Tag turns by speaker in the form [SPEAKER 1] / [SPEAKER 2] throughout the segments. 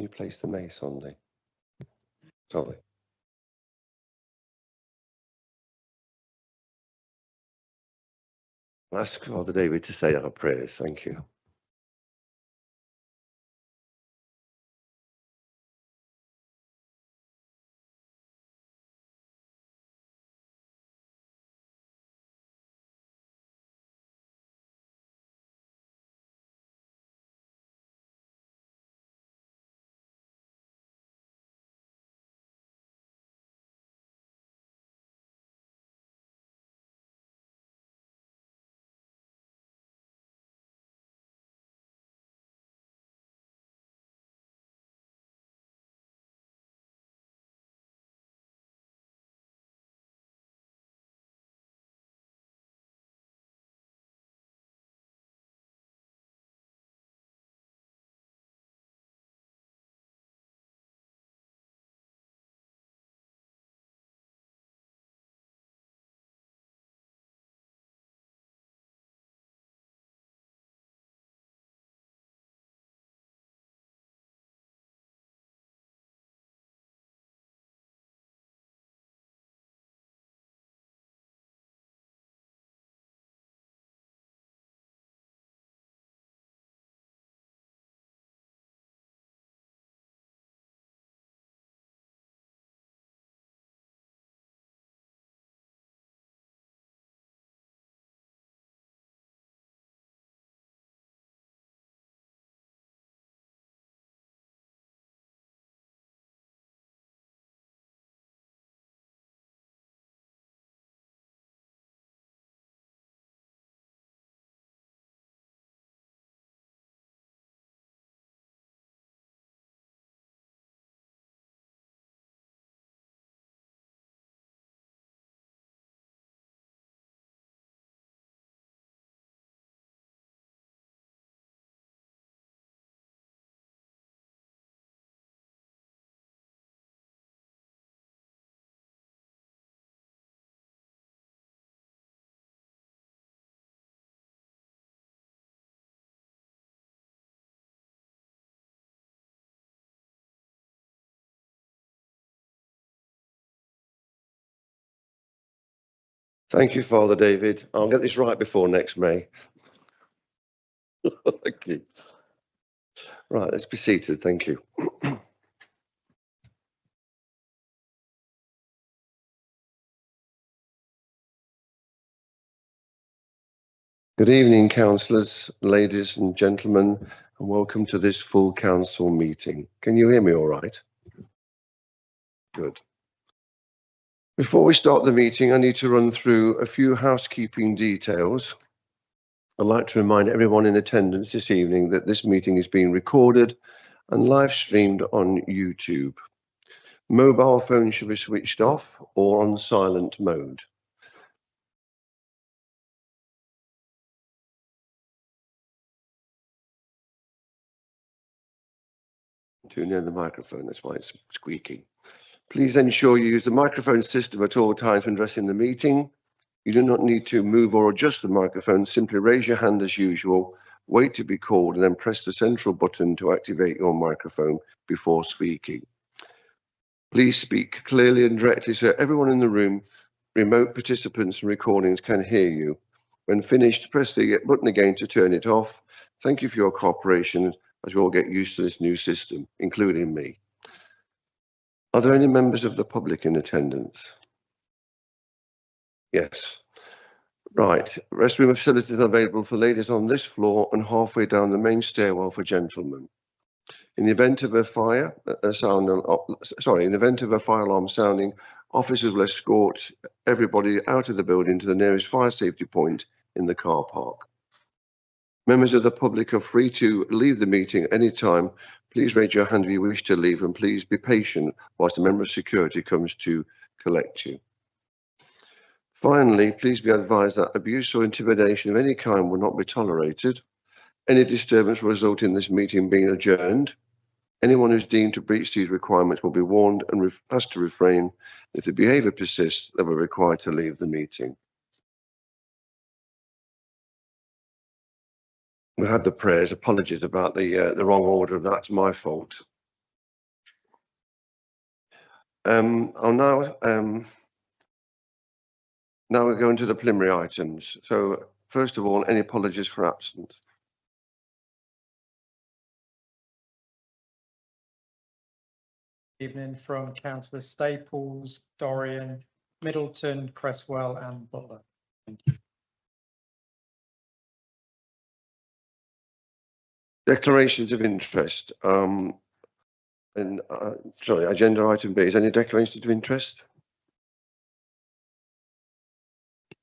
[SPEAKER 1] Can you place the mace on the... Sorry. I'll ask Father David to say our prayers. Thank you. Thank you, Father David. I'll get this right before next May. Thank you. Right, let's be seated. Thank you. Good evening, councillors, ladies and gentlemen, and welcome to this full council meeting. Can you hear me all right? Good. Before we start the meeting, I need to run through a few housekeeping details. I'd like to remind everyone in attendance this evening that this meeting is being recorded and live streamed on YouTube. Mobile phones should be switched off or on silent mode. Too near the microphone, that's why it's squeaking. Please ensure you use the microphone system at all times when addressing the meeting. You do not need to move or adjust the microphone. Simply raise your hand as usual, wait to be called, and then press the central button to activate your microphone before speaking. Please speak clearly and directly so everyone in the room, remote participants and recordings can hear you. When finished, press the button again to turn it off. Thank you for your cooperation as we all get used to this new system, including me. Are there any members of the public in attendance? Yes. Right. Restroom facilities are available for ladies on this floor and halfway down the main stairwell for gentlemen. In the event of a fire alarm sounding, officers will escort everybody out of the building to the nearest fire safety point in the car park. Members of the public are free to leave the meeting at any time. Please raise your hand if you wish to leave, and please be patient whilst a member of security comes to collect you. Finally, please be advised that abuse or intimidation of any kind will not be tolerated. Any disturbance will result in this meeting being adjourned. Anyone who's deemed to breach these requirements will be warned and asked to refrain. If the behaviour persists, they will be required to leave the meeting. We had the prayers. Apologies about the wrong order. That's my fault. I'll now we're going to the preliminary items. So first of all, any apologies for absence?
[SPEAKER 2] Evening from Councillor Staples, Dorian, Middleton, Cresswell and Butler. Thank you.
[SPEAKER 1] Declarations of interest. Sorry, agenda item B. Is any declarations of interest?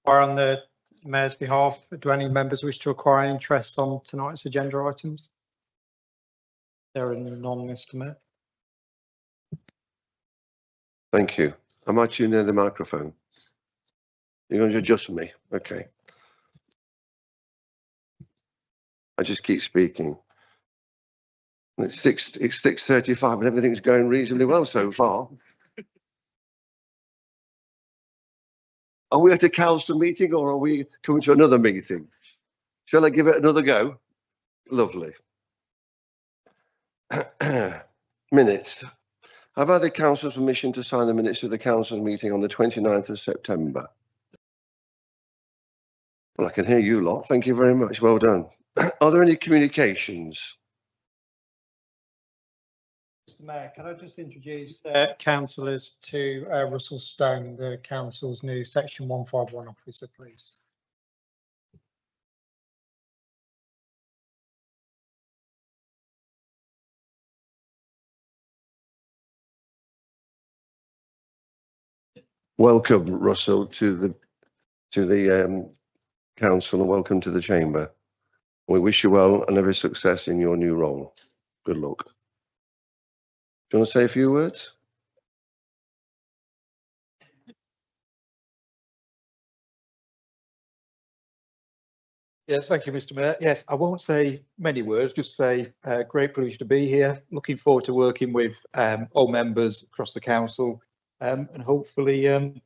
[SPEAKER 2] Or on the Mayor's behalf, do any members wish to acquire interest on tonight's agenda items? There are none, Mr. Mayor.
[SPEAKER 1] Thank you. Am I too near the microphone? You're going to adjust me? Okay. I just keep speaking. It's 6:35 and everything's going reasonably well so far. Are we at a council meeting or are we coming to another meeting? Shall I give it another go? Lovely. Minutes. I've had the council's permission to sign the minutes of the council meeting on the 29th of September. Well, I can hear you lot. Thank you very much. Well done. Are there any communications?
[SPEAKER 2] Mr. Mayor, can I just introduce councillors to Russell Stone, the council's new Section 151 officer, please.
[SPEAKER 1] Welcome, Russell, to the council and welcome to the chamber. We wish you well and every success in your new role. Good luck. Do you want to say a few words?
[SPEAKER 3] Yes, thank you, Mr. Mayor. Yes, I won't say many words, just say great privilege to be here. Looking forward to working with all members across the council and hopefully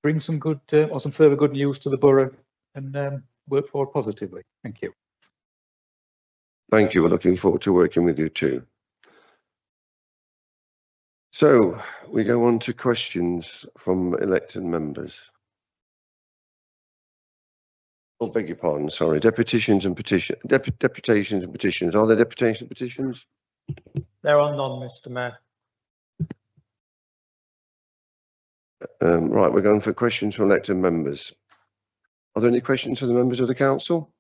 [SPEAKER 3] bring some good or some further good news to the borough and work forward positively. Thank you.
[SPEAKER 1] Thank you. We're looking forward to working with you too. So we go on to questions from elected members. Oh, beg your pardon, sorry. Deputations and petitions. Deputations and petitions. Are there deputation petitions?
[SPEAKER 2] There are none, Mr. Mayor.
[SPEAKER 1] Right, we're going for questions from elected members. Are there any questions for the members of the council?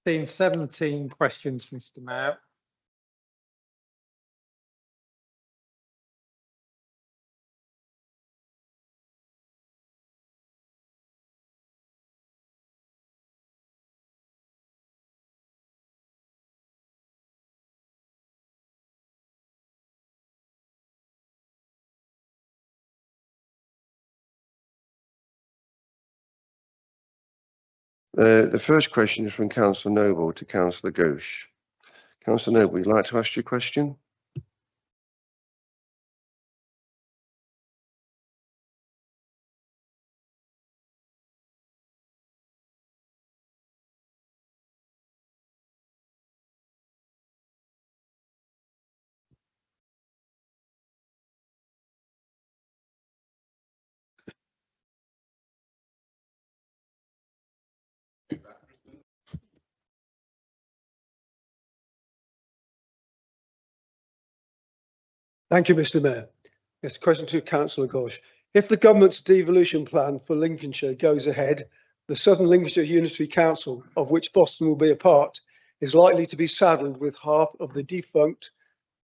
[SPEAKER 2] 17 questions, Mr. Mayor.
[SPEAKER 1] The first question is from Councillor Noble to Councillor Ghosh. Councillor Noble, would you like to ask your question?
[SPEAKER 4] Thank you, Mr. Mayor. Yes, question to Councillor Ghosh. If the government's devolution plan for Lincolnshire goes ahead, the Southern Lincolnshire Unitary Council, of which Boston will be a part, is likely to be saddled with half of the defunct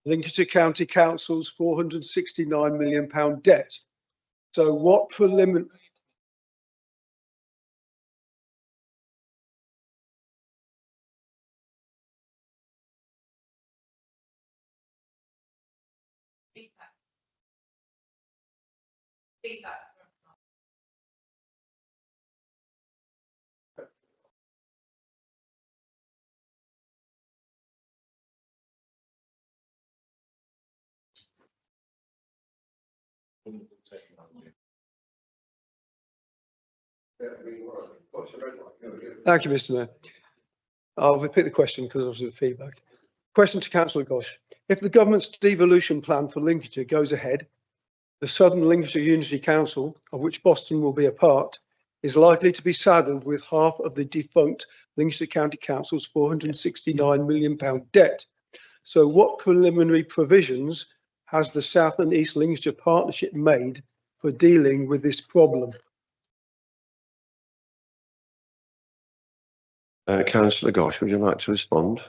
[SPEAKER 4] Lincolnshire County Council's £469 million debt. So what preliminary... Thank you, Mr. Mayor. I'll repeat the question because of the feedback. Question to Councillor Ghosh. If the government's devolution plan for Lincolnshire goes ahead, the Southern Lincolnshire Unity Council, of which Boston will be a part, is likely to be saddled with half of the defunct Lincolnshire County Council's £469 million debt. So what preliminary provisions has the South and East Lincolnshire Partnership made for dealing with this problem?
[SPEAKER 1] Councillor Gosh, would you like to respond?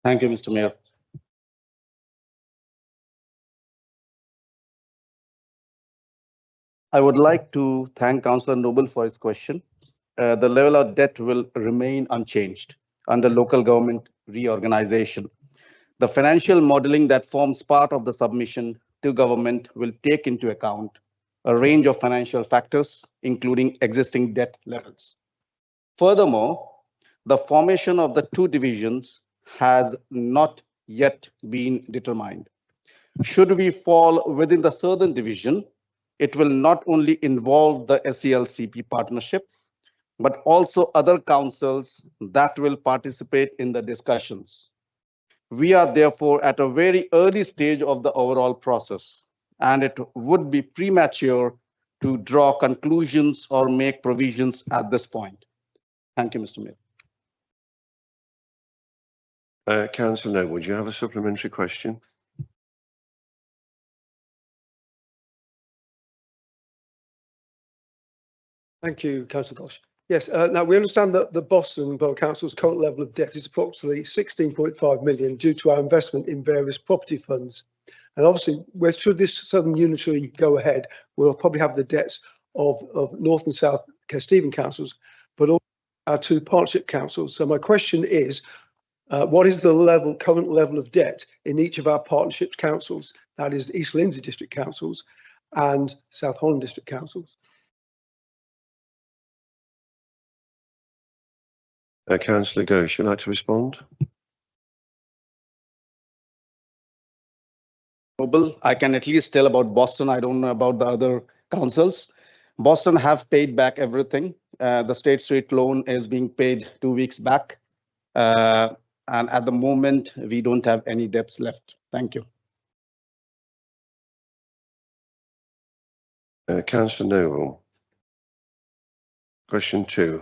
[SPEAKER 5] Thank you, Mr. Mayor. I would like to thank Councillor Noble for his question. The level of debt will remain unchanged under local government reorganization. The financial modeling that forms part of the submission to government will take into account a range of financial factors, including existing debt levels. Furthermore, the formation of the two divisions has not yet been determined. Should we fall within the Southern Division, it will not only involve the SELCP partnership, but also other councils that will participate in the discussions. We are therefore at a very early stage of the overall process, and it would be premature to draw conclusions or make provisions at this point. Thank you, Mr. Mayor.
[SPEAKER 1] Councillor Noble, would you have a supplementary question?
[SPEAKER 4] Thank you, Councillor Gosh. Yes, now we understand that the Boston Borough Council's current level of debt is approximately 16.5 million due to our investment in various property funds. And obviously, should this Southern Unitary go ahead, we'll probably have the debts of North and South Stephen councils, but also our two partnership councils. So my question is, what is the current level of debt in each of our partnership councils? That is East Lindsey District Councils and South Holland District Councils.
[SPEAKER 1] Councillor Gosh, would you like to respond?
[SPEAKER 5] Noble, I can at least tell about Boston. I don't know about the other councils. Boston have paid back everything. The State Street loan is being paid 2 weeks back. And at the moment, we don't have any debts left. Thank you.
[SPEAKER 1] Councillor Noble, question 2,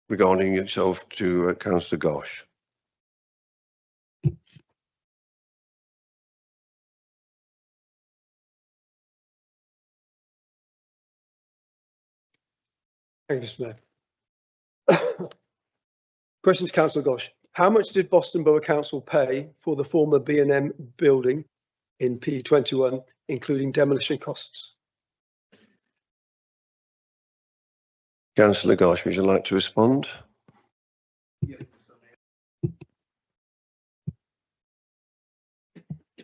[SPEAKER 1] regarding itself to Councillor Gosh.
[SPEAKER 4] Thank you, Mr. Mayor. Question to Councillor Gosh. How much did Boston Borough Council pay for the former B&M building in P21, including demolition costs?
[SPEAKER 1] Councillor Gosh, would you like to respond?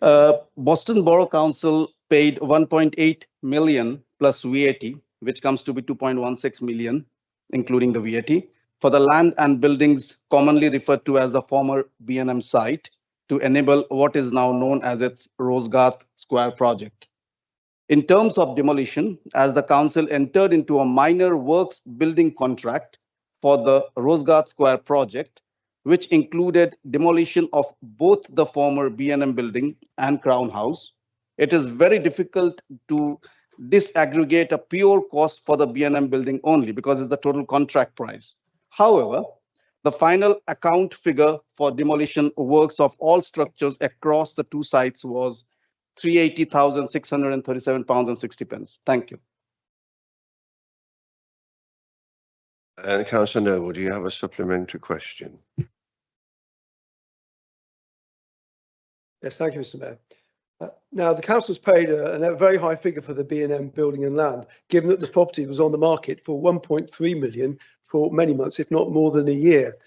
[SPEAKER 5] Boston Borough Council paid 1.8 million plus VAT, which comes to be 2.16 million, including the VAT, for the land and buildings commonly referred to as the former B&M site to enable what is now known as its Rosegarth Square project. In terms of demolition, as the council entered into a minor works building contract for the Rosegarth Square project, which included demolition of both the former B&M building and Crown House, it is very difficult to disaggregate a pure cost for the B&M building only because it's the total contract price. However, the final account figure for demolition works of all structures across the two sites was £380,637.60. Thank you.
[SPEAKER 1] And Councillor Noble, do you have a supplementary question?
[SPEAKER 4] Yes, thank you, Mr. Mayor. Now, the council's paid a very high figure for the B&M building and land, given that the property was on the market for 1.3 million for many months, if not more than a year.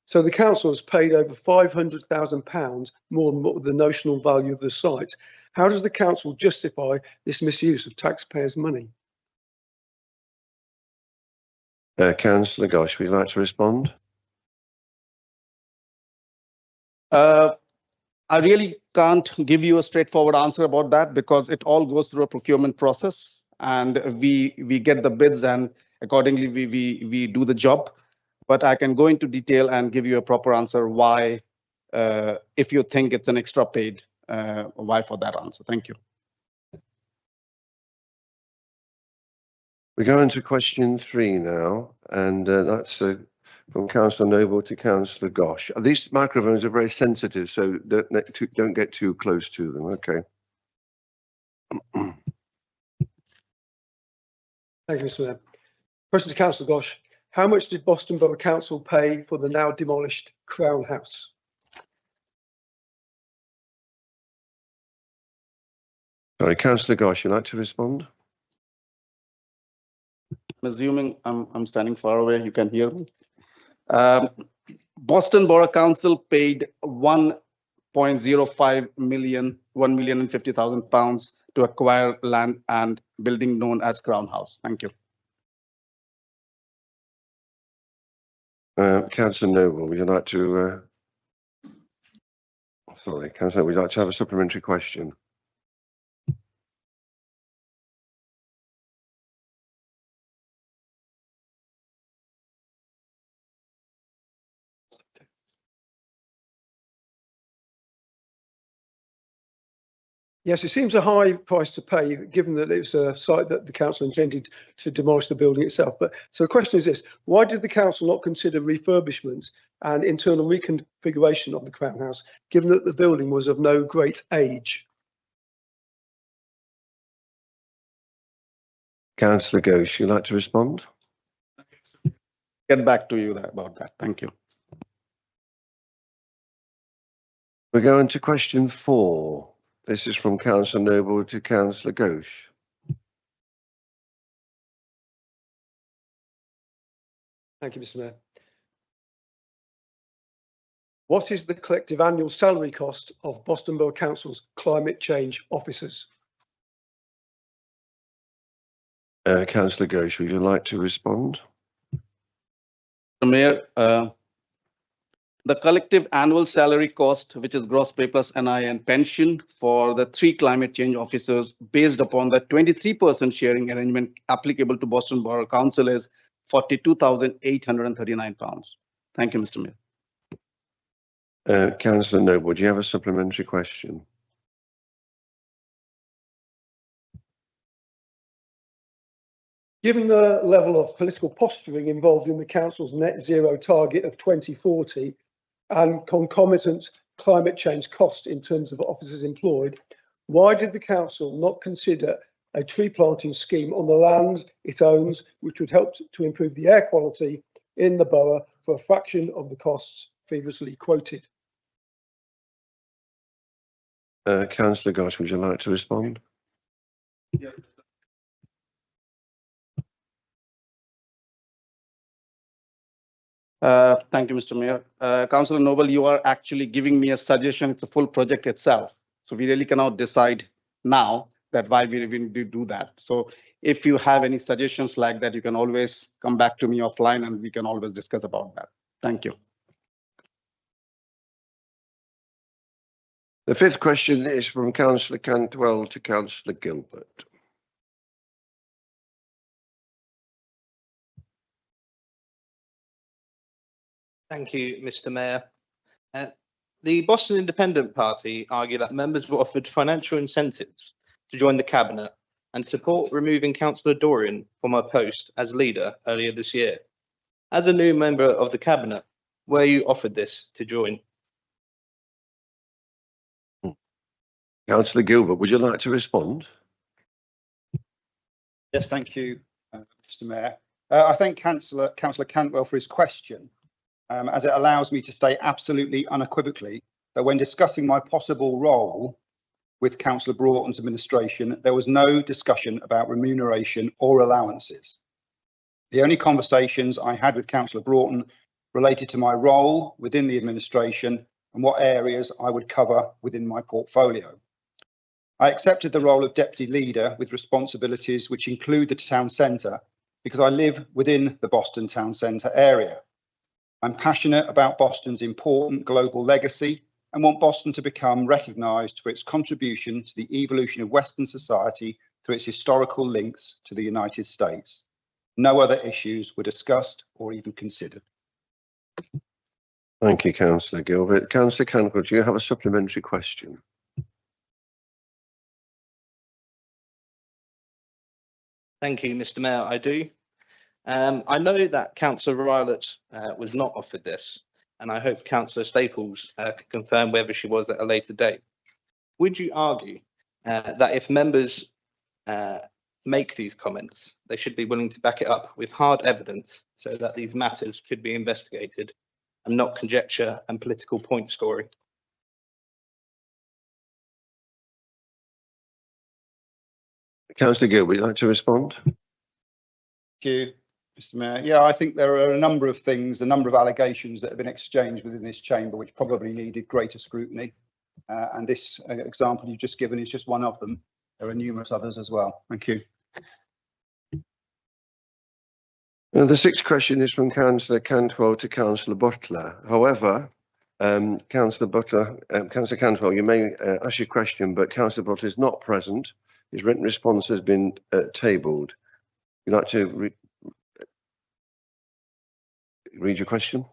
[SPEAKER 4] So the council has paid over £500,000 more than the notional value of the site. How does the council justify this misuse of taxpayers' money?
[SPEAKER 1] Councillor Gosh, would you like to respond?
[SPEAKER 5] I really can't give you a straightforward answer about that because it all goes through a procurement process and we get the bids and accordingly we do the job. but I can go into detail and give you a proper answer why, if you think it's an extra paid, why for that answer. Thank you.
[SPEAKER 1] We go into question 3 now, and that's from Councillor Noble to Councillor Gosh. These microphones are very sensitive, so don't get too close to them. Okay.
[SPEAKER 4] Thank you, Mr. Mayor. Question to Councillor Gosh. How much did Boston Borough Council pay for the now demolished Crown House?
[SPEAKER 1] Sorry, Councillor Gosh, you'd like to respond?
[SPEAKER 5] I'm assuming I'm standing far away, you can hear me. Boston Borough Council paid £1.05 million, £1,050,000 to acquire land and building known as Crown House. Thank you.
[SPEAKER 1] Councillor Noble, would you like to? Sorry, Councillor, would you like to have a supplementary question?
[SPEAKER 4] Yes, it seems a high price to pay, given that it's a site that the council intended to demolish the building itself. But so the question is this: why did the council not consider refurbishment and internal reconfiguration of the Crown House, given that the building was of no great age?
[SPEAKER 1] Councillor Ghosh, you'd like to respond?
[SPEAKER 5] Get back to you about that. Thank you.
[SPEAKER 1] We go into question 4. This is from Councillor Noble to Councillor Ghosh.
[SPEAKER 4] Thank you, Mr. Mayor. What is the collective annual salary cost of Boston Borough Council's climate change officers?
[SPEAKER 1] Councillor Ghosh, would you like to respond?
[SPEAKER 5] Mr. Mayor, the collective annual salary cost, which is gross pay plus NI and pension for the 3 climate change officers based upon the 23% sharing arrangement applicable to Boston Borough Council, is £42,839. Thank you, Mr. Mayor.
[SPEAKER 1] Councillor Noble, do you have a supplementary question?
[SPEAKER 4] Given the level of political posturing involved in the council's net zero target of 2040 and concomitant climate change costs in terms of officers employed, why did the council not consider a tree planting scheme on the land it owns, which would help to improve the air quality in the borough for a fraction of the costs previously quoted?
[SPEAKER 1] Councillor Gosh, would you like to respond?
[SPEAKER 5] Yeah. Thank you, Mr. Mayor. Councillor Noble, you are actually giving me a suggestion. It's a full project itself. So we really cannot decide now that why we even do that. So if you have any suggestions like that, you can always come back to me offline and we can always discuss about that. Thank you.
[SPEAKER 1] The 5th question is from Councillor Cantwell to Councillor Gilbert.
[SPEAKER 6] Thank you, Mr. Mayor. The Boston Independent Party argue that members were offered financial incentives to join the cabinet and support removing Councillor Dorian from her post as leader earlier this year. As a new member of the cabinet, were you offered this to join?
[SPEAKER 1] Councillor Gilbert, would you like to respond?
[SPEAKER 7] Yes, thank you, Mr. Mayor. I thank Councillor Cantwell for his question, as it allows me to state absolutely unequivocally that when discussing my possible role with Councillor Broughton's administration, there was no discussion about remuneration or allowances. The only conversations I had with Councillor Broughton related to my role within the administration and what areas I would cover within my portfolio. I accepted the role of deputy leader with responsibilities which include the town centre because I live within the Boston town centre area. I'm passionate about Boston's important global legacy and want Boston to become recognised for its contribution to the evolution of Western society through its historical links to the United States. No other issues were discussed or even considered.
[SPEAKER 1] Thank you, Councillor Gilbert. Councillor Cantwell, do you have a supplementary question?
[SPEAKER 6] Thank you, Mr. Mayor. I do. I know that Councillor Rylott was not offered this, and I hope Councillor Staples can confirm whether she was at a later date. Would you argue that if members make these comments, they should be willing to back it up with hard evidence so that these matters could be investigated and not conjecture and political point scoring?
[SPEAKER 1] Councillor Gilbert, would you like to respond?
[SPEAKER 7] Thank you, Mr. Mayor. Yeah, I think there are a number of things, a number of allegations that have been exchanged within this chamber which probably needed greater scrutiny. And this example you've just given is just one of them. There are numerous others as well. Thank you.
[SPEAKER 1] The sixth question is from Councillor Cantwell to Councillor Butler. However, Councillor Cantwell, you may ask your question, but Councillor Butler is not present. His written response has been tabled. You'd like to read your question?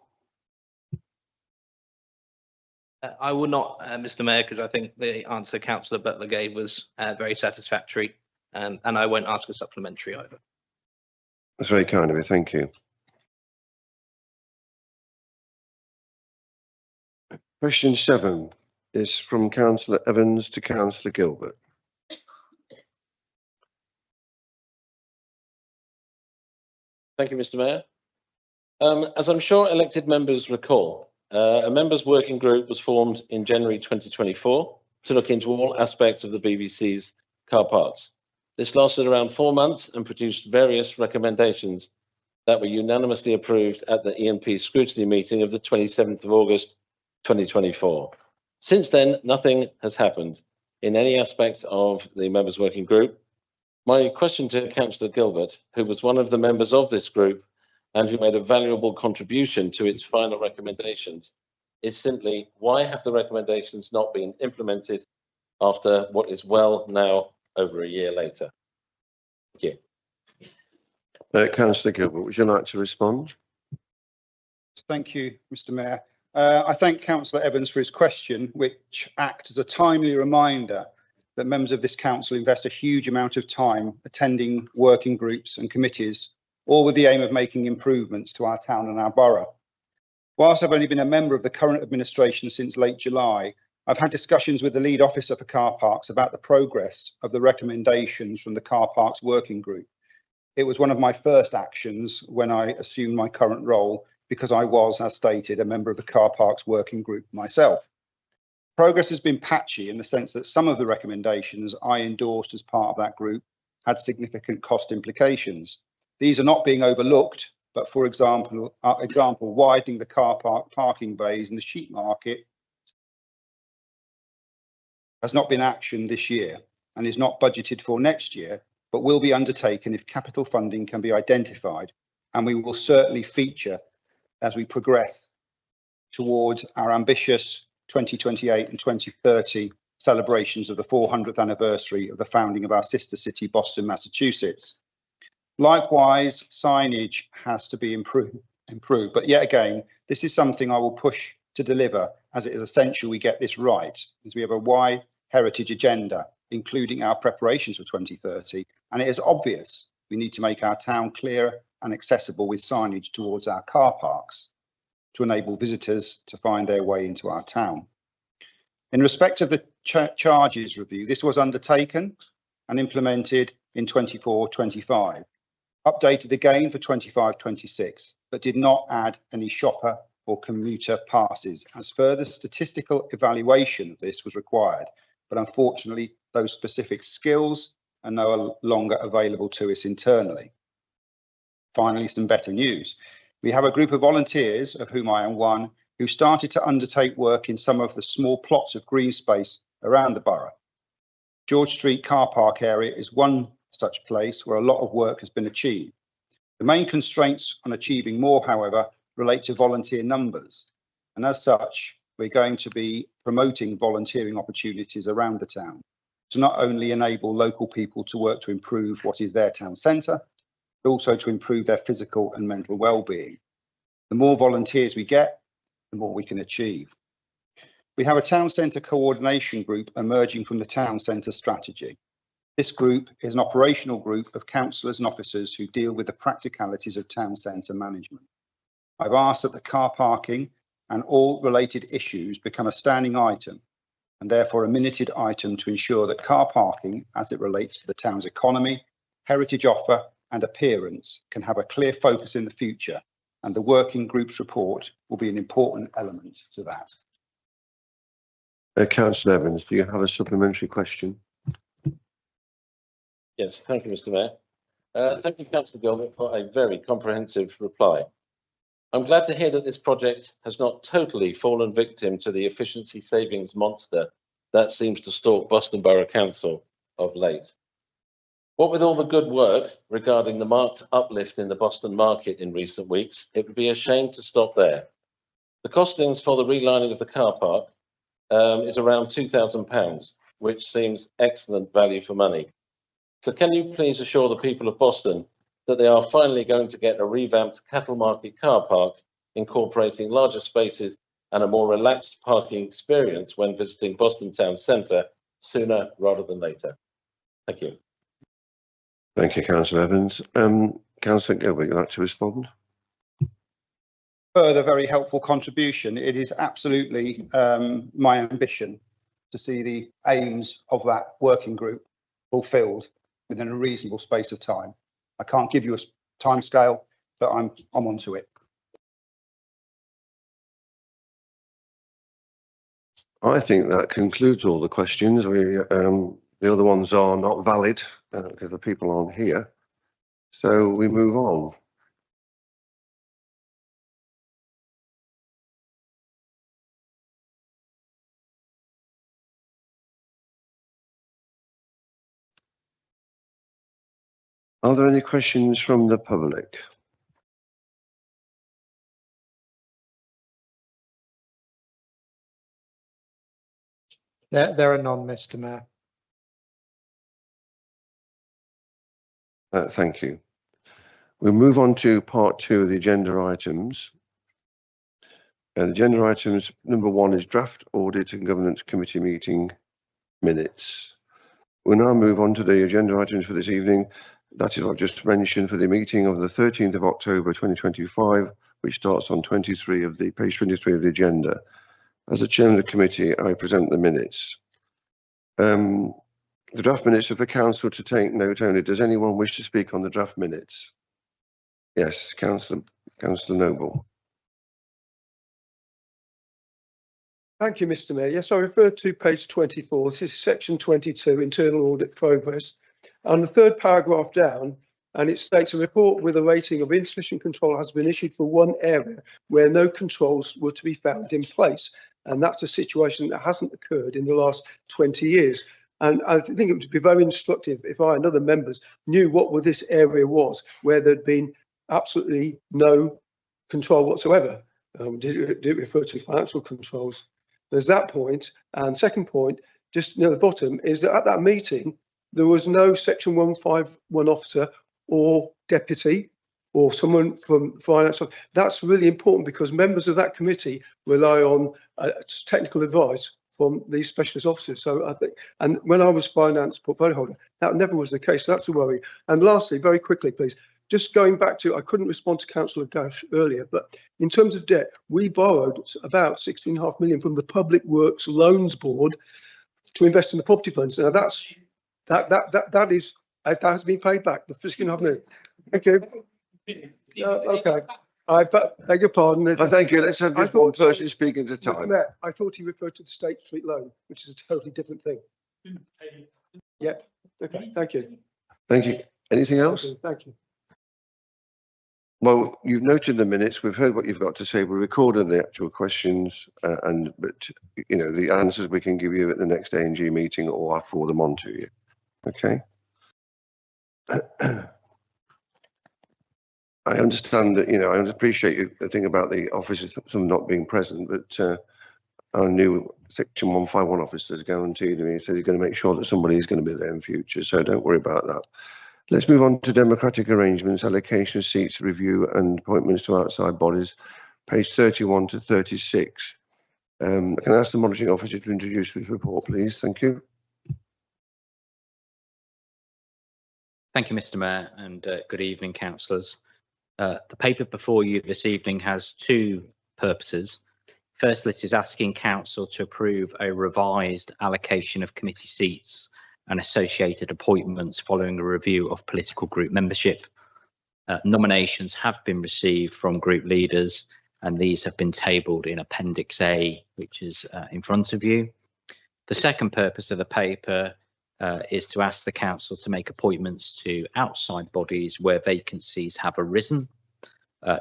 [SPEAKER 6] I will not, Mr. Mayor, because I think the answer Councillor Butler gave was very satisfactory, and I won't ask a supplementary either.
[SPEAKER 1] That's very kind of you. Thank you. Question 7 is from Councillor Evans to Councillor Gilbert.
[SPEAKER 8] Thank you, Mr. Mayor. As I'm sure elected members recall, a members' working group was formed in January 2024 to look into all aspects of the BBC's car parks. This lasted around 4 months and produced various recommendations that were unanimously approved at the ENP scrutiny meeting of the 27th of August 2024. Since then, nothing has happened in any aspect of the members' working group. My question to Councillor Gilbert, who was one of the members of this group and who made a valuable contribution to its final recommendations, is simply, why have the recommendations not been implemented after what is well now over a year later? Thank you.
[SPEAKER 1] Councillor Gilbert, would you like to respond?
[SPEAKER 7] Thank you, Mr. Mayor. I thank Councillor Evans for his question, which acts as a timely reminder that members of this council invest a huge amount of time attending working groups and committees, all with the aim of making improvements to our town and our borough. Whilst I've only been a member of the current administration since late July, I've had discussions with the lead officer for car parks about the progress of the recommendations from the car parks working group. It was one of my first actions when I assumed my current role, because I was, as stated, a member of the car parks working group myself. Progress has been patchy in the sense that some of the recommendations I endorsed as part of that group had significant cost implications. These are not being overlooked, but for example, widening the car park parking bays in the sheep market has not been actioned this year and is not budgeted for next year, but will be undertaken if capital funding can be identified, and we will certainly feature as we progress towards our ambitious 2028 and 2030 celebrations of the 400th anniversary of the founding of our sister city, Boston, Massachusetts. Likewise, signage has to be improved, but yet again, this is something I will push to deliver, as it is essential we get this right, as we have a wide heritage agenda, including our preparations for 2030, and it is obvious we need to make our town clearer and accessible with signage towards our car parks to enable visitors to find their way into our town. In respect of the charges review, this was undertaken and implemented in 24-25, updated again for 25-26, but did not add any shopper or commuter passes, as further statistical evaluation of this was required, but unfortunately those specific skills are no longer available to us internally. Finally, some better news. We have a group of volunteers, of whom I am one, who started to undertake work in some of the small plots of green space around the borough. George Street car park area is one such place where a lot of work has been achieved. The main constraints on achieving more, however, relate to volunteer numbers, and as such, we're going to be promoting volunteering opportunities around the town to not only enable local people to work to improve what is their town centre, but also to improve their physical and mental well-being. The more volunteers we get, the more we can achieve. We have a town centre coordination group emerging from the town centre strategy. This group is an operational group of councillors and officers who deal with the practicalities of town centre management. I've asked that the car parking and all related issues become a standing item and therefore a minuted item to ensure that car parking, as it relates to the town's economy, heritage offer and appearance, can have a clear focus in the future, and the working group's report will be an important element to that.
[SPEAKER 1] Councillor Evans, do you have a supplementary question?
[SPEAKER 8] Yes, thank you, Mr. Mayor. Thank you, Councillor Gilbert, for a very comprehensive reply. I'm glad to hear that this project has not totally fallen victim to the efficiency savings monster that seems to stalk Boston Borough Council of late. What with all the good work regarding the marked uplift in the Boston market in recent weeks, it would be a shame to stop there. The costings for the relining of the car park is around £2,000, which seems excellent value for money. So can you please assure the people of Boston that they are finally going to get a revamped cattle market car park, incorporating larger spaces and a more relaxed parking experience when visiting Boston Town Centre sooner rather than later? Thank you.
[SPEAKER 1] Thank you, Councillor Evans. Councillor Gilbert, you'd like to respond?
[SPEAKER 7] Further very helpful contribution. It is absolutely my ambition to see the aims of that working group fulfilled within a reasonable space of time. I can't give you a timescale, but I'm onto it.
[SPEAKER 1] I think that concludes all the questions. The other ones are not valid because the people aren't here. So we move on. Are there any questions from the public?
[SPEAKER 2] There are none, Mr. Mayor.
[SPEAKER 1] Thank you. We'll move on to part 2 of the agenda items. And agenda items number 1 is draft audit and governance committee meeting minutes. We'll now move on to the agenda items for this evening. That is what I just mentioned for the meeting of the 13th of October 2025, which starts on page 23 of the agenda. As the chairman of the committee, I present the minutes. The draft minutes are for council to take note only. Does anyone wish to speak on the draft minutes? Yes, Councillor Noble.
[SPEAKER 4] Thank you, Mr. Mayor. Yes, I refer to page 24. This is section 22, internal audit progress. And the third paragraph down, and it states a report with a rating of insufficient control has been issued for one area where no controls were to be found in place. And that's a situation that hasn't occurred in the last 20 years. And I think it would be very instructive if I and other members knew what this area was, where there'd been absolutely no control whatsoever. Did it refer to financial controls? There's that point. And second point, just near the bottom, is that at that meeting, there was no section 151 officer or deputy or someone from finance. That's really important because members of that committee rely on technical advice from these specialist officers. So I think, and when I was finance portfolio holder, that never was the case. So that's a worry. And lastly, very quickly, please, just going back to, I couldn't respond to Councillor Gash earlier, but in terms of debt, we borrowed about 16.5 million from the Public Works Loans Board to invest in the property funds. Now that has been paid back, the 16.5 million. Thank you. Okay. I beg your pardon.
[SPEAKER 1] Thank you. Let's have just one person speaking at a time.
[SPEAKER 4] Mayor, I thought he referred to the State Street loan, which is a totally different thing. Yep. Okay. Thank you.
[SPEAKER 1] Thank you. Anything else?
[SPEAKER 4] Thank you.
[SPEAKER 1] Well, you've noted the minutes. We've heard what you've got to say. We recorded the actual questions, but you know the answers we can give you at the next A&G meeting, or I'll forward them on to you. Okay. I understand that, I appreciate the thing about the officers, some not being present, but our new section 151 officer has guaranteed me, so he's going to make sure that somebody is going to be there in future. So don't worry about that. Let's move on to democratic arrangements, allocation of seats, review and appointments to outside bodies, page 31 to 36. Can I ask the monitoring officer to introduce this report, please? Thank you.
[SPEAKER 9] Thank you, Mr. Mayor, and good evening, councillors. The paper before you this evening has two purposes. First, this is asking council to approve a revised allocation of committee seats and associated appointments following a review of political group membership. Nominations have been received from group leaders, and these have been tabled in Appendix A, which is in front of you. The second purpose of the paper is to ask the council to make appointments to outside bodies where vacancies have arisen.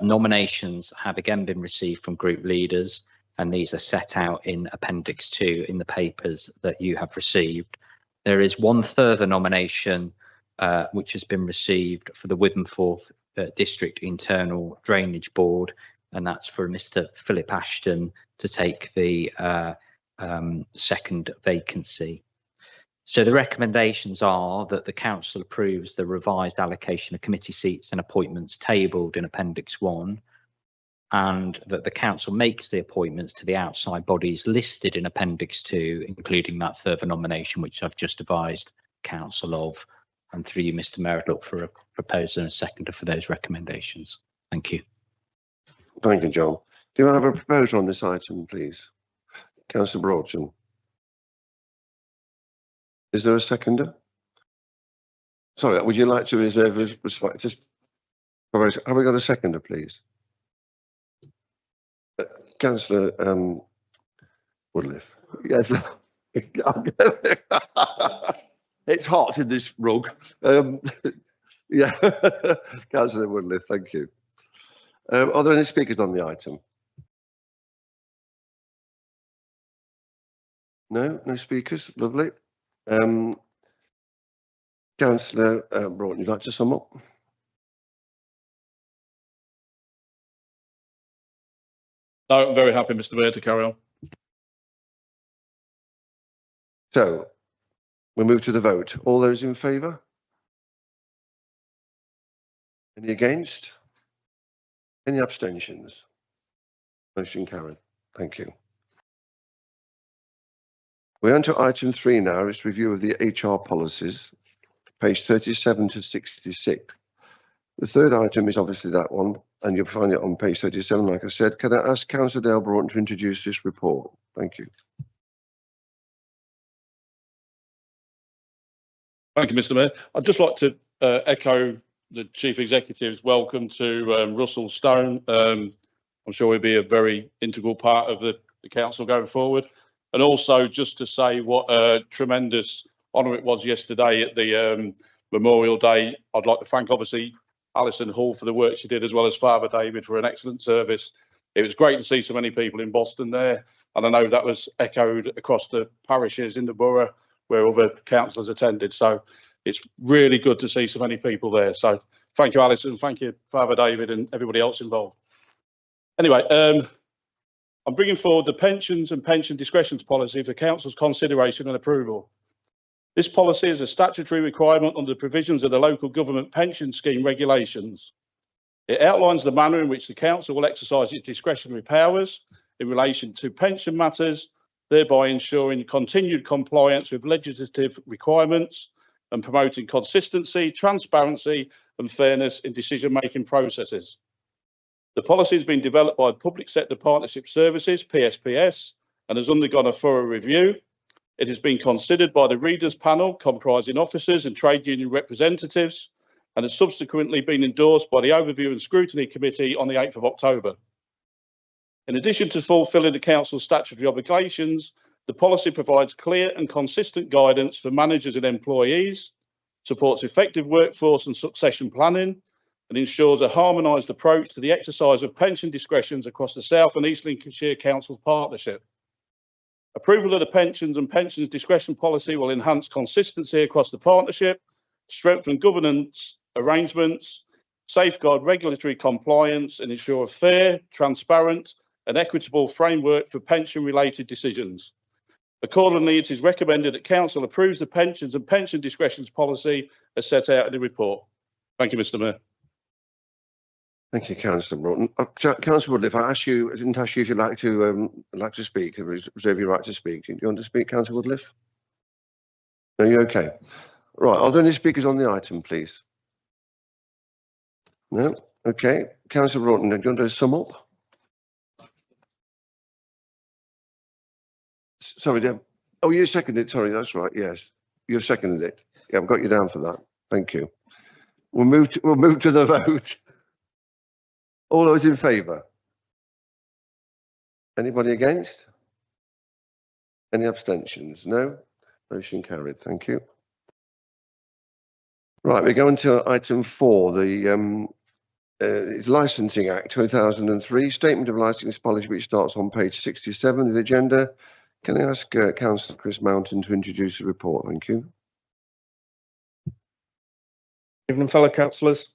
[SPEAKER 9] Nominations have again been received from group leaders, and these are set out in Appendix 2 in the papers that you have received. There is one further nomination which has been received for the Witham-Forth District Internal Drainage Board, and that's for Mr. Philip Ashton to take the second vacancy. So the recommendations are that the council approves the revised allocation of committee seats and appointments tabled in Appendix 1, and that the council makes the appointments to the outside bodies listed in Appendix 2, including that further nomination which I've just advised council of. And through you, Mr. Mayor, I'd look for a proposer and a seconder for those recommendations. Thank you.
[SPEAKER 1] Thank you, John. Do I have a proposer on this item, please? Councillor Broughton. Is there a seconder? Sorry, would you like to reserve a response? Have we got a seconder, please? Councillor Woodliff. Yes. It's hot in this rug. Yeah, Councillor Woodliff, thank you. Are there any speakers on the item? No, no speakers. Lovely. Councillor Broughton, you'd like to sum up?
[SPEAKER 10] No, I'm very happy, Mr. Mayor, to carry on.
[SPEAKER 1] So we move to the vote. All those in favour? Any against? Any abstentions? Motion carried. Thank you. We're on to item 3 now. It's review of the HR policies, page 37 to 66. The third item is obviously that one, and you'll find it on page 37, like I said. Can I ask Councillor Dale Broughton to introduce this report? Thank you.
[SPEAKER 10] Thank you, Mr. Mayor. I'd just like to echo the Chief Executive's welcome to Russell Stone. I'm sure he'll be a very integral part of the council going forward. And also just to say what a tremendous honour it was yesterday at the Memorial Day. I'd like to thank, obviously, Alison Hall for the work she did, as well as Father David for an excellent service. It was great to see so many people in Boston there, and I know that was echoed across the parishes in the borough where other councillors attended. So it's really good to see so many people there. So thank you, Alison, thank you, Father David, and everybody else involved. Anyway, I'm bringing forward the pensions and pension discretions policy for council's consideration and approval. This policy is a statutory requirement under the provisions of the Local Government Pension Scheme regulations. It outlines the manner in which the council will exercise its discretionary powers in relation to pension matters, thereby ensuring continued compliance with legislative requirements and promoting consistency, transparency and fairness in decision-making processes. The policy has been developed by Public Sector Partnership Services, PSPS, and has undergone a thorough review. It has been considered by the Readers Panel, comprising officers and trade union representatives, and has subsequently been endorsed by the Overview and Scrutiny Committee on the 8th of October. In addition to fulfilling the Council's statutory obligations, the policy provides clear and consistent guidance for managers and employees, supports effective workforce and succession planning, and ensures a harmonised approach to the exercise of pension discretions across the South and East Lincolnshire Council partnership. Approval of the pensions and pensions discretion policy will enhance consistency across the partnership, strengthen governance arrangements, safeguard regulatory compliance, and ensure a fair, transparent, and equitable framework for pension-related decisions. Accordingly, it is recommended that council approves the pensions and pension discretions policy as set out in the report. Thank you, Mr. Mayor.
[SPEAKER 1] Thank you, Councillor Broughton. Councillor Woodley, if I didn't ask you if you'd like to speak, reserve your right to speak. Do you want to speak, Councillor Woodley? No, you're okay. Right, are there any speakers on the item, please? No? Okay. Councillor Broughton, do you want to sum up? Sorry, Deb. Oh, you seconded it. Sorry, that's right. Yes, you seconded it. Yeah, I've got you down for that. Thank you. We'll move to the vote. All those in favour? Anybody against? Any abstentions? No? Motion carried. Thank you. Right, we're going to item 4, the Licensing Act 2003, Statement of Licensing Policy, which starts on page 67 of the agenda. Can I ask Councillor Chris Mountain to introduce the report? Thank you.
[SPEAKER 11] Evening, fellow councillors.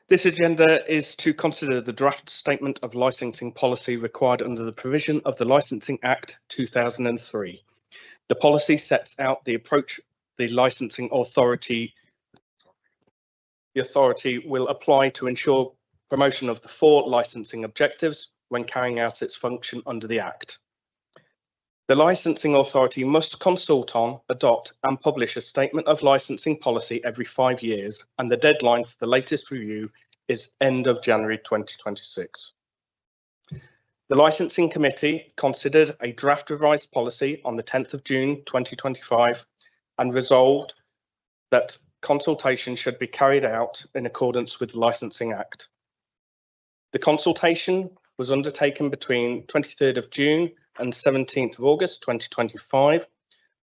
[SPEAKER 11] This agenda is to consider the draft statement of licensing policy required under the provision of the Licensing Act 2003. The policy sets out the approach the licensing authority will apply to ensure promotion of the 4 licensing objectives when carrying out its function under the Act. The licensing authority must consult on, adopt and publish a statement of licensing policy every 5 years, and the deadline for the latest review is end of January 2026. The Licensing Committee considered a draft revised policy on the 10th of June 2025 and resolved that consultation should be carried out in accordance with the Licensing Act. The consultation was undertaken between 23rd of June and 17th of August 2025.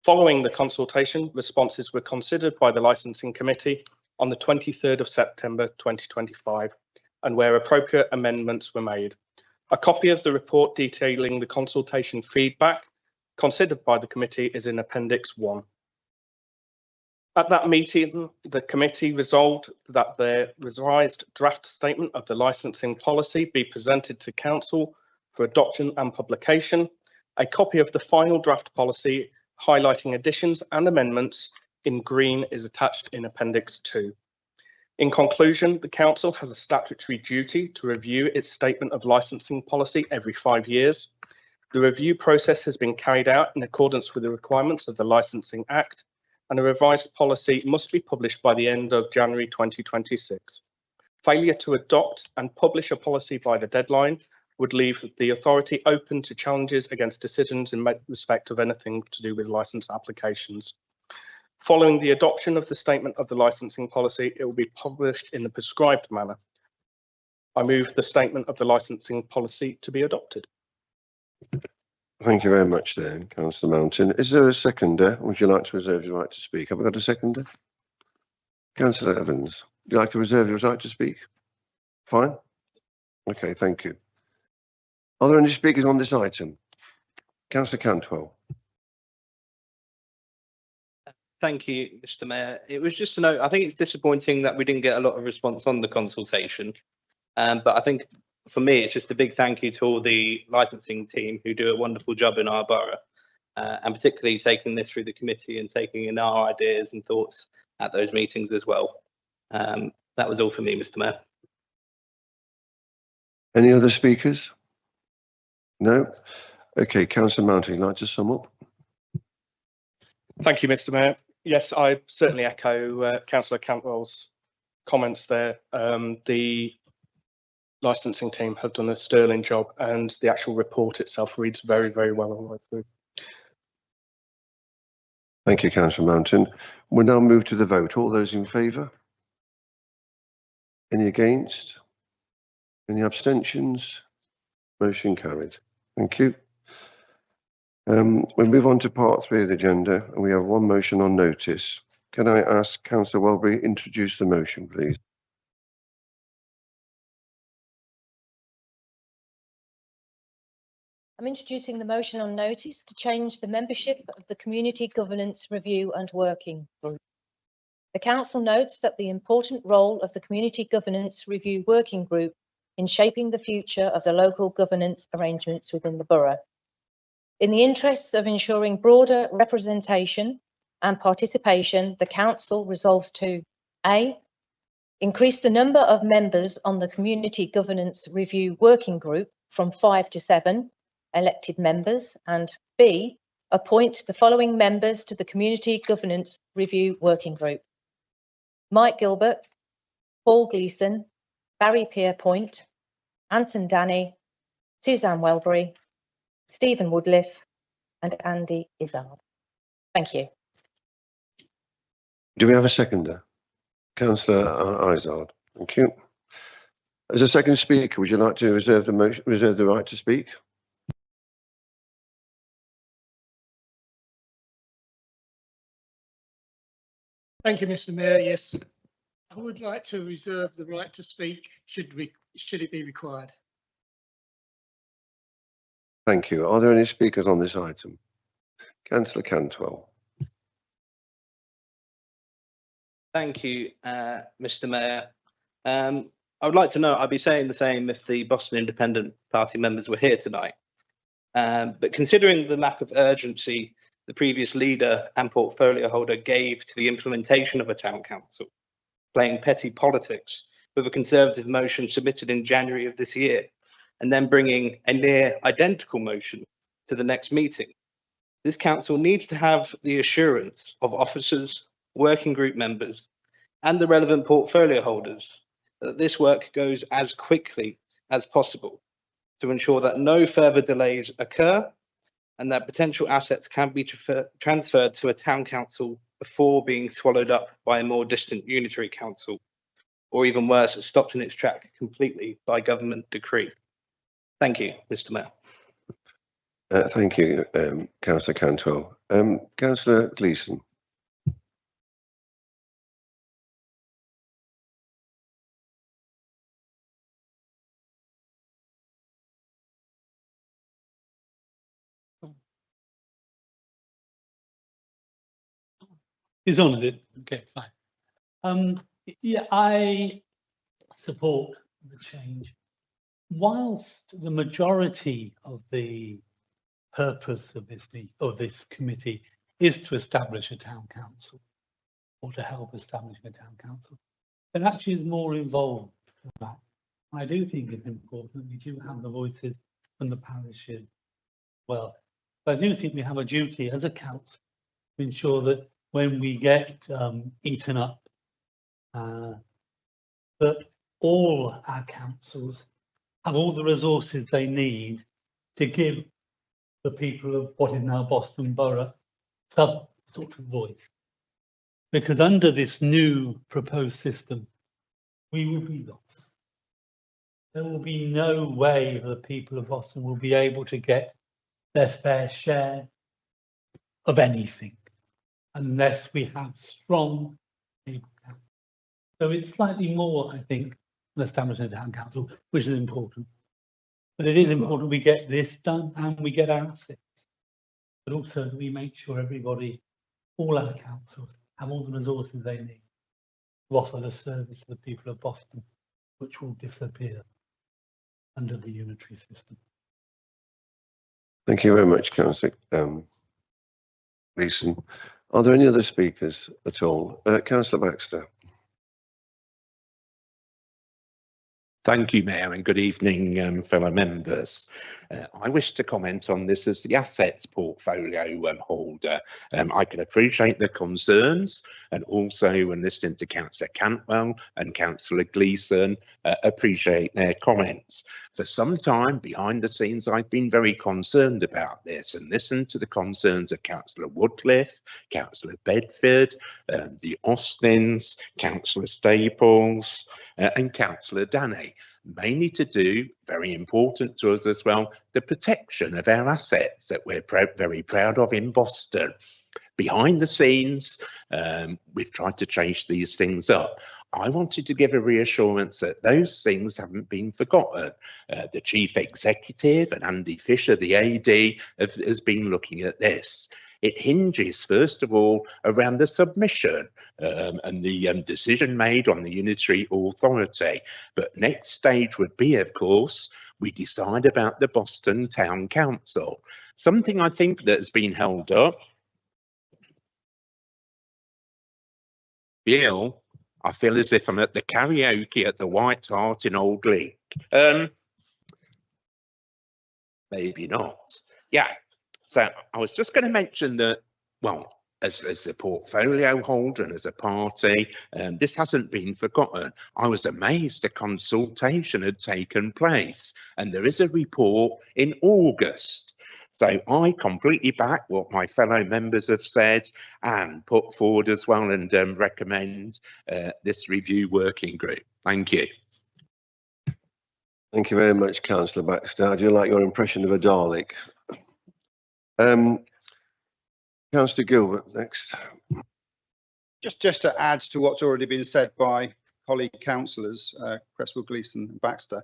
[SPEAKER 11] Following the consultation, responses were considered by the Licensing Committee on the 23rd of September 2025, and where appropriate amendments were made. A copy of the report detailing the consultation feedback considered by the committee is in Appendix 1. At that meeting, the committee resolved that the revised draft statement of the licensing policy be presented to council for adoption and publication. A copy of the final draft policy highlighting additions and amendments in green is attached in Appendix 2. In conclusion, the council has a statutory duty to review its statement of licensing policy every 5 years. The review process has been carried out in accordance with the requirements of the Licensing Act, and a revised policy must be published by the end of January 2026. Failure to adopt and publish a policy by the deadline would leave the authority open to challenges against decisions in respect of anything to do with licence applications. Following the adoption of the statement of the licensing policy, it will be published in the prescribed manner. I move the statement of the licensing policy to be adopted.
[SPEAKER 1] Thank you very much there, Councillor Mountain. Is there a seconder? Would you like to reserve your right to speak? Have we got a seconder? Councillor Evans, would you like to reserve your right to speak? Fine. Okay, thank you. Are there any speakers on this item? Councillor Cantwell.
[SPEAKER 6] Thank you, Mr. Mayor. It was just to note, I think it's disappointing that we didn't get a lot of response on the consultation. But I think for me, it's just a big thank you to all the licensing team who do a wonderful job in our borough, and particularly taking this through the committee and taking in our ideas and thoughts at those meetings as well. That was all for me, Mr. Mayor.
[SPEAKER 1] Any other speakers? No? Okay, Councillor Mountain, would you like to sum up?
[SPEAKER 11] Thank you, Mr. Mayor. Yes, I certainly echo Councillor Cantwell's comments there. The licensing team have done a sterling job, and the actual report itself reads very, very well all the way through.
[SPEAKER 1] Thank you, Councillor Mountain. We'll now move to the vote. All those in favour? Any against? Any abstentions? Motion carried. Thank you. We'll move on to part 3 of the agenda, and we have one motion on notice. Can I ask Councillor Welby introduce the motion, please?
[SPEAKER 12] I'm introducing the motion on notice to change the membership of the Community Governance Review and Working Group. The Council notes that the important role of the Community Governance Review Working Group in shaping the future of the local governance arrangements within the borough. In the interests of ensuring broader representation and participation, the council resolves to A, increase the number of members on the Community Governance Review Working Group from 5 to 7 elected members, and B, appoint the following members to the Community Governance Review Working Group: Mike Gilbert, Paul Gleeson, Barry Pierpoint, Anton Danny, Suzanne Welbury, Stephen Woodliff, and Andy Izzard. Thank you.
[SPEAKER 1] Do we have a seconder? Councillor Izzard. Thank you. As a second speaker, would you like to reserve the right to speak?
[SPEAKER 13] Thank you, Mr. Mayor. Yes, I would like to reserve the right to speak should it be required.
[SPEAKER 1] Thank you. Are there any speakers on this item? Councillor Cantwell.
[SPEAKER 6] Thank you, Mr. Mayor. I would like to know, I'd be saying the same if the Boston Independent Party members were here tonight. But considering the lack of urgency the previous leader and portfolio holder gave to the implementation of a town council, playing petty politics with a Conservative motion submitted in January of this year, and then bringing a near identical motion to the next meeting, this council needs to have the assurance of officers, working group members, and the relevant portfolio holders that this work goes as quickly as possible to ensure that no further delays occur and that potential assets can be transferred to a town council before being swallowed up by a more distant unitary council, or even worse, stopped in its track completely by government decree. Thank you, Mr. Mayor.
[SPEAKER 1] Thank you, Councillor Cantwell. Councillor Gleeson.
[SPEAKER 14] Is on it. Okay, fine. Yeah, I support the change. Whilst the majority of the purpose of this committee is to establish a town council or to help establish a town council, there actually is more involved than that. I do think it's important we do have the voices from the parishes. Well, but I do think we have a duty as a council to ensure that when we get eaten up, that all our councils have all the resources they need to give the people of what is now Boston Borough some sort of voice. Because under this new proposed system, we will be lost. There will be no way the people of Boston will be able to get their fair share of anything unless we have strong people. So it's slightly more, I think, than establishing a town council, which is important. But it is important we get this done and we get our assets. But also that we make sure everybody, all our councils, have all the resources they need to offer the service to the people of Boston, which will disappear under the unitary system.
[SPEAKER 1] Thank you very much, Councillor Gleeson. Are there any other speakers at all? Councillor Baxter.
[SPEAKER 15] Thank you, Mayor, and good evening, fellow members. I wish to comment on this as the assets portfolio holder. I can appreciate the concerns, and also when listening to Councillor Cantwell and Councillor Gleeson, appreciate their comments. For some time behind the scenes, I've been very concerned about this and listened to the concerns of Councillor Woodliff, Councillor Bedford, the Austins, Councillor Staples, and Councillor Danny, mainly to do, very important to us as well, the protection of our assets that we're very proud of in Boston. Behind the scenes, we've tried to change these things up. I wanted to give a reassurance that those things haven't been forgotten. The Chief Executive and Andy Fisher, the AD, has been looking at this. It hinges, first of all, around the submission and the decision made on the unitary authority. But next stage would be, of course, we decide about the Boston Town Council. Something I think that has been held up. Bill, I feel as if I'm at the karaoke at the White Hart in Old Leek. Maybe not. Yeah. So I was just going to mention that, well, as a portfolio holder and as a party, this hasn't been forgotten. I was amazed the consultation had taken place, and there is a report in August. So I completely back what my fellow members have said and put forward as well, and recommend this review working group. Thank you.
[SPEAKER 1] Thank you very much, Councillor Baxter. I do like your impression of a Dalek. Councillor Gilbert, next.
[SPEAKER 7] Just to add to what's already been said by colleague councillors, Cresswell, Gleeson and Baxter,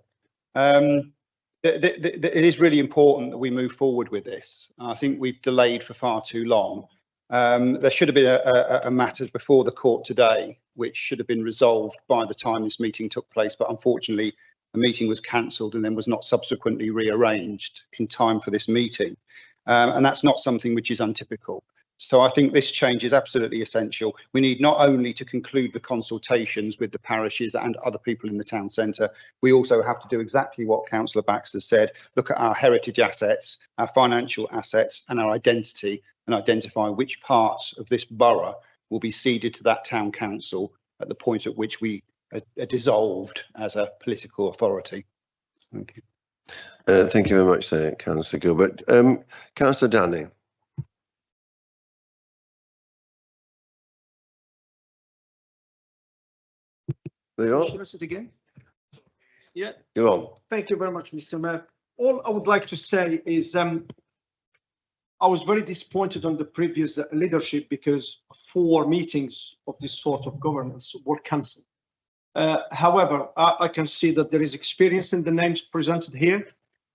[SPEAKER 7] it is really important that we move forward with this. I think we've delayed for far too long. There should have been a matter before the court today, which should have been resolved by the time this meeting took place, but unfortunately the meeting was cancelled and then was not subsequently rearranged in time for this meeting. And that's not something which is untypical. So I think this change is absolutely essential. We need not only to conclude the consultations with the parishes and other people in the town centre, we also have to do exactly what Councillor Baxter said, look at our heritage assets, our financial assets and our identity, and identify which parts of this borough will be ceded to that town council at the point at which we are dissolved as a political authority. Thank you.
[SPEAKER 1] Thank you very much, Councillor Gilbert. Councillor Danny. There you are.
[SPEAKER 16] Shall I sit again? Yeah.
[SPEAKER 1] You're on.
[SPEAKER 16] Thank you very much, Mr. Mayor. All I would like to say is I was very disappointed on the previous leadership because 4 meetings of this sort of governance were cancelled. However, I can see that there is experience in the names presented here,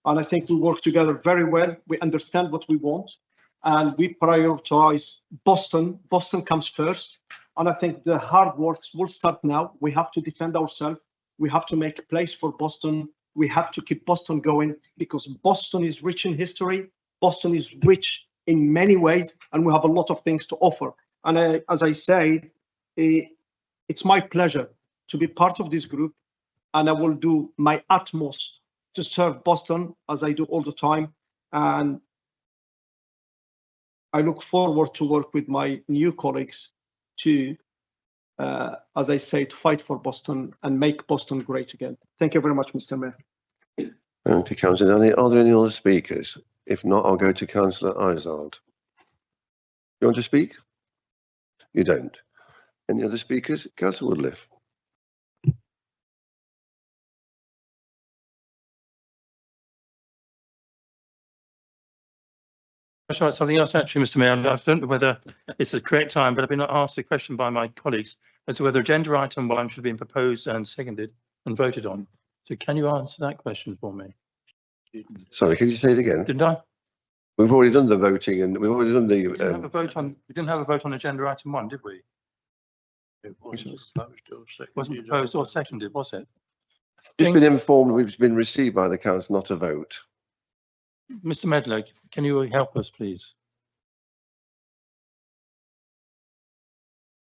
[SPEAKER 16] and I think we work together very well. We understand what we want, and we prioritize Boston. Boston comes first. And I think the hard work will start now. We have to defend ourselves. We have to make a place for Boston. We have to keep Boston going because Boston is rich in history. Boston is rich in many ways, and we have a lot of things to offer. And as I say, it's my pleasure to be part of this group, and I will do my utmost to serve Boston as I do all the time. And I look forward to work with my new colleagues to, as I say, to fight for Boston and make Boston great again. Thank you very much, Mr. Mayor.
[SPEAKER 1] Thank you, Councillor Danny. Are there any other speakers? If not, I'll go to Councillor Izard. You want to speak? You don't. Any other speakers? Councillor Woodliff.
[SPEAKER 17] That's right, something else actually, Mr. Mayor. I don't know whether it's the correct time, but I've been asked a question by my colleagues as to whether agenda item 1 should have been proposed and seconded and voted on. So can you answer that question for me?
[SPEAKER 1] Sorry, can you say it again?
[SPEAKER 17] Didn't I?
[SPEAKER 1] We've already done the voting and we've already done the.
[SPEAKER 17] We didn't have a vote on agenda item 1, did we? It wasn't proposed or seconded, was it?
[SPEAKER 1] Just been informed we've been received by the council, not a vote.
[SPEAKER 17] Mr. Medlow, can you help us, please?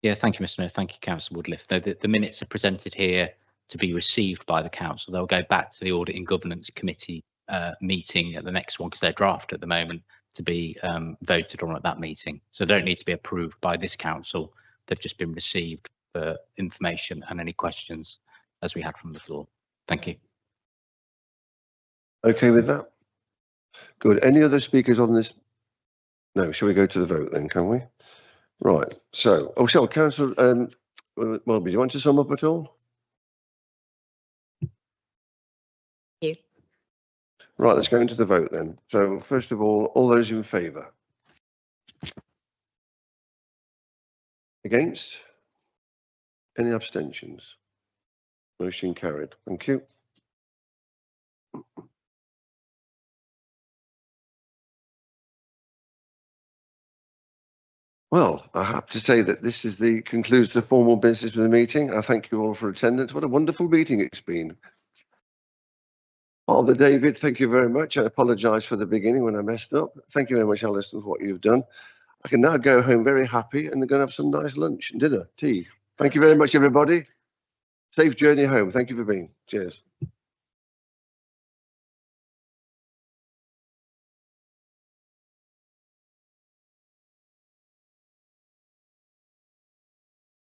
[SPEAKER 9] Yeah, thank you, Mr. Mayor. Thank you, Councillor Woodliff. The minutes are presented here to be received by the council. They'll go back to the Audit and Governance Committee meeting at the next one because they're draft at the moment to be voted on at that meeting. So they don't need to be approved by this council. They've just been received for information and any questions as we had from the floor. Thank you.
[SPEAKER 1] Okay with that? Good. Any other speakers on this? No, shall we go to the vote then, can we? Right. So, Councillor Welby, do you want to sum up at all?
[SPEAKER 12] Thank you.
[SPEAKER 1] Right, let's go into the vote then. So, first of all those in favour? Against? Any abstentions? Motion carried. Thank you. Well, I have to say that this is concludes the formal business of the meeting. I thank you all for attendance. What a wonderful meeting it's been. Father David, thank you very much. I apologise for the beginning when I messed up. Thank you very much, Alison, for what you've done. I can now go home very happy and going to have some nice lunch and dinner, tea. Thank you very much, everybody. Safe journey home. Thank you for being. Cheers.